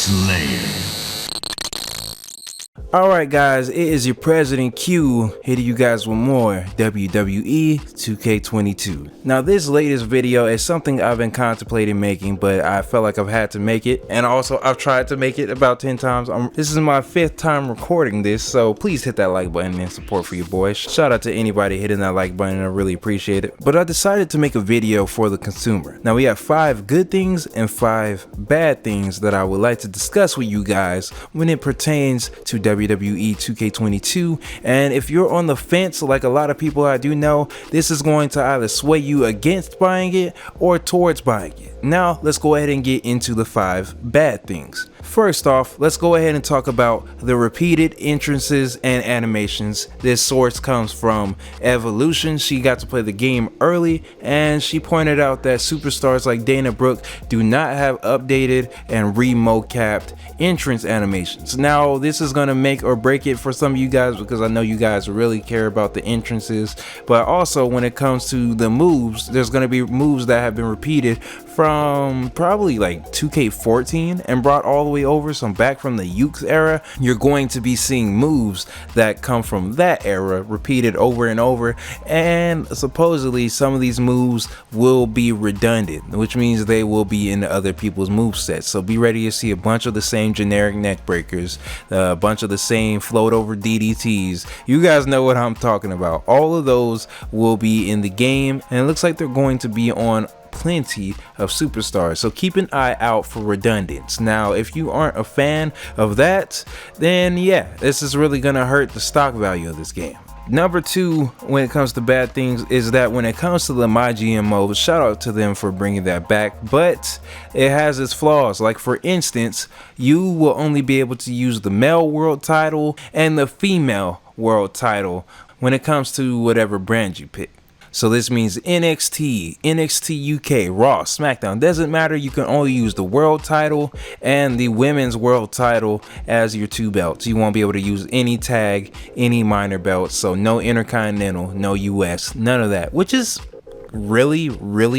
Slayer. Alright guys, it is your President Q hitting you guys with more WWE 2K22. Now this latest video is something I've been contemplating making, but I felt like I've had to make it, and also I've tried to make it about 10 times. This is my 5th time recording this, so please hit that like button and support for your boy. Shout out to anybody hitting that like button, I really appreciate it. But I decided to make a video for the consumer. Now we have 5 good things and 5 bad things that I would like to discuss with you guys when it pertains to WWE 2K22, and if you're on the fence like a lot of people I do know, this is going to either sway you against buying it or towards buying it. Now let's go ahead and get into the 5 bad things. First off, let's go ahead and talk about the repeated entrances and animations. This source comes from Evolution. She got to play the game early, and she pointed out that superstars like Dana Brooke do not have updated and re-mocapped entrance animations. Now this is going to make or break it for some of you guys, because I know you guys really care about the entrances, but also when it comes to the moves, there's going to be moves that have been repeated from probably like 2K14 and brought all the way over, some back from the Ukes era. You're going to be seeing moves that come from that era repeated over and over, and supposedly some of these moves will be redundant, which means they will be in other people's move sets. So be ready to see a bunch of the same generic neck breakers, a bunch of the same float over DDTs. You guys know what I'm talking about. All of those will be in the game, and it looks like they're going to be on plenty of superstars, so keep an eye out for redundance. Now if you aren't a fan of that, then yeah, this is really gonna hurt the stock value of this game. Number 2, when it comes to bad things, is that when it comes to the MyGMO, shout out to them for bringing that back, but it has its flaws. Like for instance, you will only be able to use the male world title and the female world title when it comes to whatever brand you pick. So this means NXT, NXT UK, Raw, SmackDown, doesn't matter. You can only use the world title and the women's world title as your 2 belts. You won't be able to use any tag, any minor belts. So no Intercontinental, no US, none of that, which is really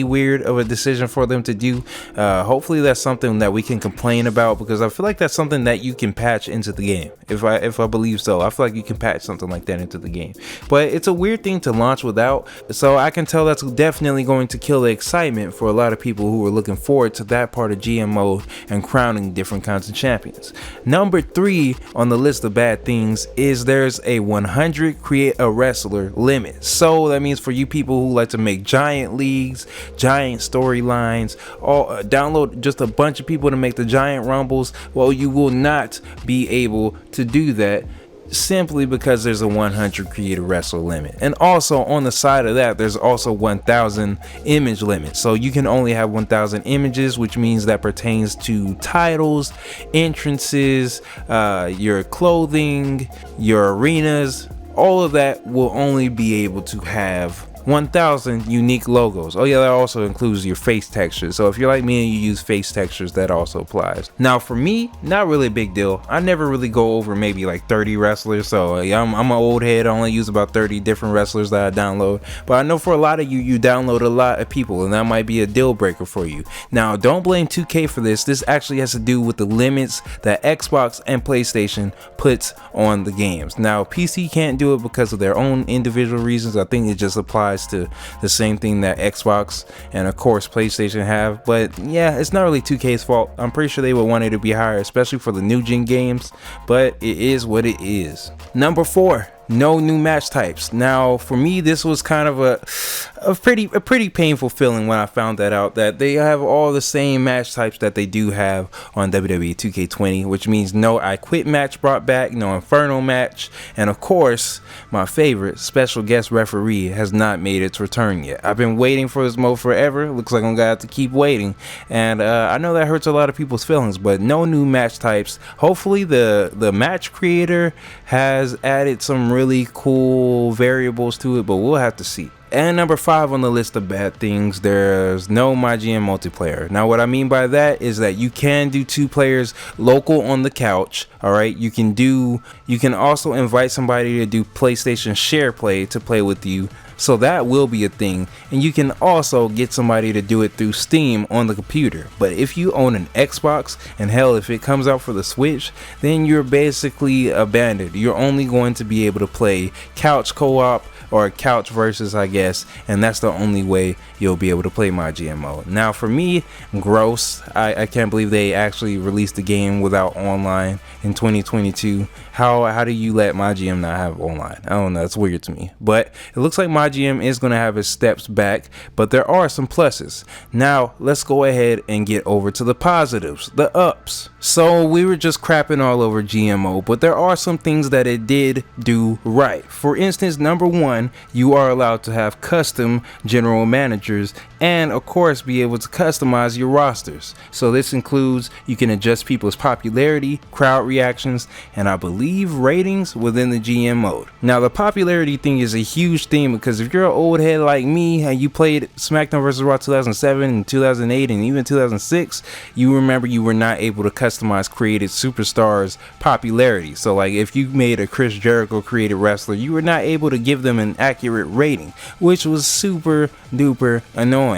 weird of a decision for them to do. Hopefully that's something that we can complain about, because I feel like that's something that you can patch into the game. If I believe so, I feel like you can patch something like that into the game, but it's a weird thing to launch without, so I can tell that's definitely going to kill the excitement for a lot of people who are looking forward to that part of GM mode and crowning different kinds of champions. Number 3 on the list of bad things is there's a 100 create a wrestler limit. So that means for you people who like to make giant leagues, giant storylines, or download just a bunch of people to make the giant rumbles, well, you will not be able to do that simply because there's a 100 creator wrestler limit. And also on the side of that, there's also 1,000 image limit. So you can only have 1,000 images, which means that pertains to titles, entrances, your clothing, your arenas. All of that will only be able to have 1,000 unique logos. Oh yeah, that also includes your face textures. So if you're like me and you use face textures, that also applies. Now for me, not really a big deal. I never really go over maybe like 30 wrestlers. So yeah, I'm an old head. I only use about 30 different wrestlers that I download. But I know for a lot of you download a lot of people, and that might be a deal breaker for you. Now don't blame 2K for this. This actually has to do with the limits that Xbox and PlayStation puts on the games. Now PC can't do it because of their own individual reasons. I think it just applies to the same thing that Xbox and of course PlayStation have, but yeah, it's not really 2K's fault. I'm pretty sure they would want it to be higher, especially for the new gen games, but it is what it is. Number 4, no new match types. Now for me, this was kind of a pretty painful feeling when I found that out, that they have all the same match types that they do have on WWE 2K20, which means no I Quit match brought back, no Inferno match, and of course my favorite, special guest referee, has not made its return yet. I've been waiting for this mode forever. Looks like I'm gonna have to keep waiting, and I know that hurts a lot of people's feelings, but no new match types. Hopefully the match creator has added some really cool variables to it, but we'll have to see. And number 5 on the list of bad things, there's no MyGM multiplayer. Now what I mean by that is that you can do 2 players local on the couch. All right, you can also invite somebody to do PlayStation share play to play with you So that will be a thing, and you can also get somebody to do it through Steam on the computer. But if you own an Xbox, and hell, if it comes out for the Switch, then you're basically abandoned. You're only going to be able to play couch co-op or couch versus, I guess, and that's the only way you'll be able to play my GM mode. Now for me, gross. I can't believe they actually released the game without online in 2022. How do you let my GM not have online? I don't know, it's weird to me. But it looks like my GM is going to have his steps back, but there are some pluses. Now let's go ahead and get over to the positives, the ups. So we were just crapping all over GMO, but there are some things that it did do right. For instance, number one, you are allowed to have custom general managers and of course be able to customize your rosters. So this includes you can adjust people's popularity, crowd reactions, and I believe ratings within the GM mode. Now the popularity thing is a huge thing because if you're an old head like me and you played SmackDown vs. Raw 2007 and 2008 and even 2006, you remember you were not able to customize created superstars popularity. So like if you made a Chris Jericho created wrestler, you were not able to give them an accurate rating, which was super duper annoying.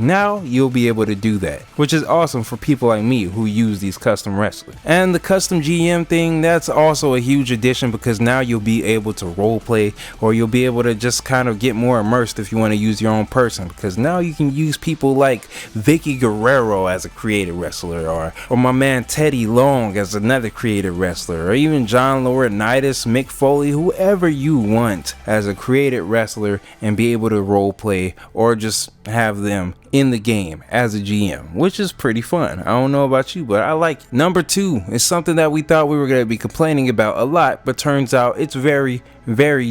Now you'll be able to do that, which is awesome for people like me who use these custom wrestlers. And the custom GM thing, that's also a huge addition because now you'll be able to role play, or you'll be able to just kind of get more immersed if you want to use your own person, because now you can use people like Vicky Guerrero as a created wrestler, or my man Teddy Long as another created wrestler, or even John Laurinaitis, Mick Foley, whoever you want as a created wrestler, and be able to role play or just have them in the game as a GM, which is pretty fun. I don't know about you, but I like it. Number two is something that we thought we were going to be complaining about a lot, but turns out it's very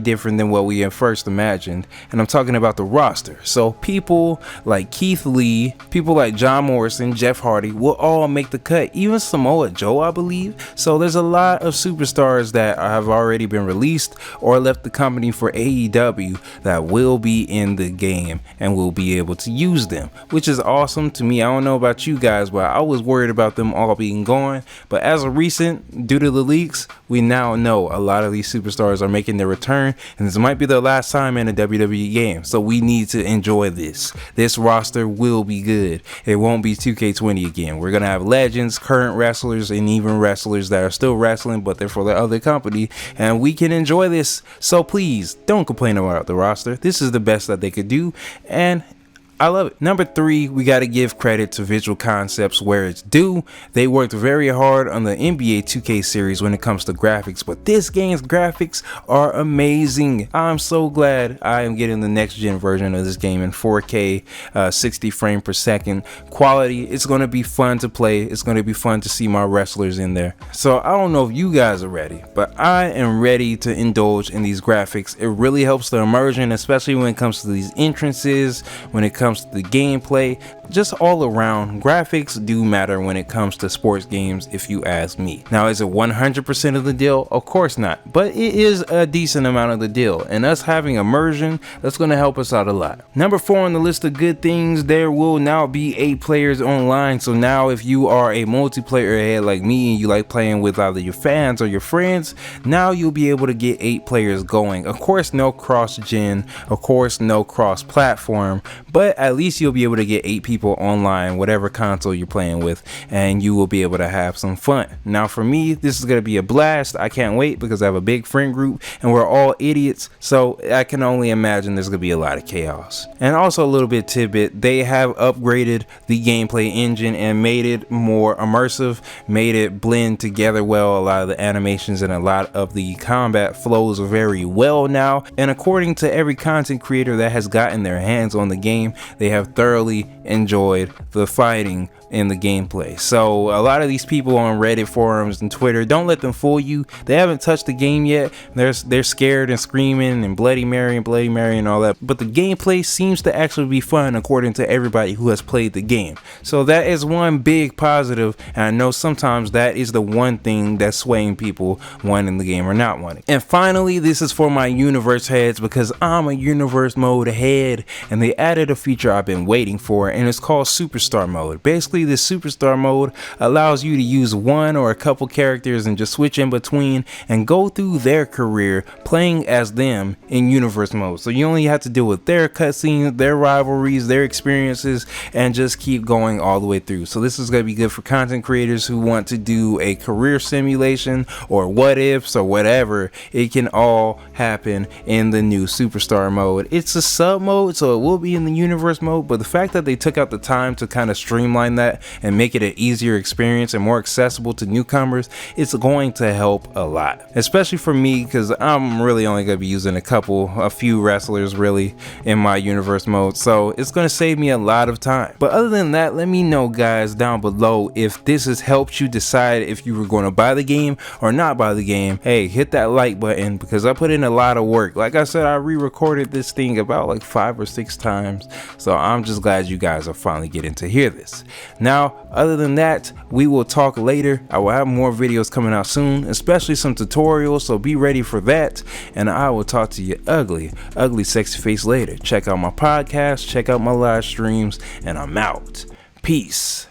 different than what we had first imagined, and I'm talking about the roster. So people like Keith Lee, people like John Morrison, Jeff Hardy will all make the cut, even Samoa Joe, I believe. So there's a lot of superstars that have already been released or left the company for AEW that will be in the game and will be able to use them, which is awesome to me. I don't know about you guys, but I was worried about them all being gone, but as of recent, due to the leaks, we now know a lot of these superstars are making their return, and this might be their last time in a WWE game, so we need to enjoy this. This roster will be good. It won't be 2K20 again. We're gonna have legends, current wrestlers, and even wrestlers that are still wrestling but they're for the other company, and we can enjoy this. So please don't complain about the roster. This is the best that they could do, and I love it. Number three, we got to give credit to Visual Concepts where it's due. They worked very hard on the NBA 2K series when it comes to graphics, but this game's graphics are amazing. I'm so glad I am getting the next gen version of this game in 4K, 60 frames per second quality. It's going to be fun to play. It's going to be fun to see my wrestlers in there. So I don't know if you guys are ready, but I am ready to indulge in these graphics. It really helps the immersion, especially when it comes to these entrances, when it comes to the gameplay, just all around. Graphics do matter when it comes to sports games, if you ask me. Now, is it 100% of the deal? Of course not, but it is a decent amount of the deal, and us having immersion, that's going to help us out a lot. Number four on the list of good things, there will now be 8 players online. So now if you are a multiplayer head like me and you like playing with either your fans or your friends, now you'll be able to get 8 players going. Of course, no cross-gen, of course, no cross-platform, but at least you'll be able to get 8 people online, whatever console you're playing with, and you will be able to have some fun. Now for me, this is going to be a blast. I can't wait because I have a big friend group and we're all idiots, so I can only imagine there's going to be a lot of chaos. And also a little bit tidbit, they have upgraded the gameplay engine and made it more immersive, made it blend together well. A lot of the animations and a lot of the combat flows very well now, and according to every content creator that has gotten their hands on the game, they have thoroughly enjoyed the fighting in the gameplay. So a lot of these people on Reddit forums and Twitter, don't let them fool you. They haven't touched the game yet. They're scared and screaming and Bloody Mary and all that, but the gameplay seems to actually be fun according to everybody who has played the game. So that is one big positive, and I know sometimes that is the one thing that's swaying people wanting the game or not wanting. And finally, this is for my universe heads because I'm a universe mode head, and they added a feature I've been waiting for, and it's called Superstar mode. Basically basically this superstar mode allows you to use one or a couple characters and just switch in between and go through their career playing as them in universe mode. So you only have to deal with their cutscenes, their rivalries, their experiences, and just keep going all the way through. So this is going to be good for content creators who want to do a career simulation or what ifs or whatever. It can all happen in the new superstar mode. It's a sub mode, so it will be in the universe mode, but the fact that they took out the time to kind of streamline that and make it an easier experience and more accessible to newcomers, it's going to help a lot, especially for me, because I'm really only going to be using a few wrestlers really in my universe mode, so it's going to save me a lot of time. But other than that, let me know guys down below if this has helped you decide if you were going to buy the game or not buy the game. Hey, hit that like button because I put in a lot of work. Like I said, I re-recorded this thing about like 5 or 6 times, so I'm just glad you guys are finally getting to hear this. Now, other than that, we will talk later. I will have more videos coming out soon, especially some tutorials, so be ready for that, and I will talk to you ugly sexy face later. Check out my podcast, check out my live streams, and I'm out. Peace.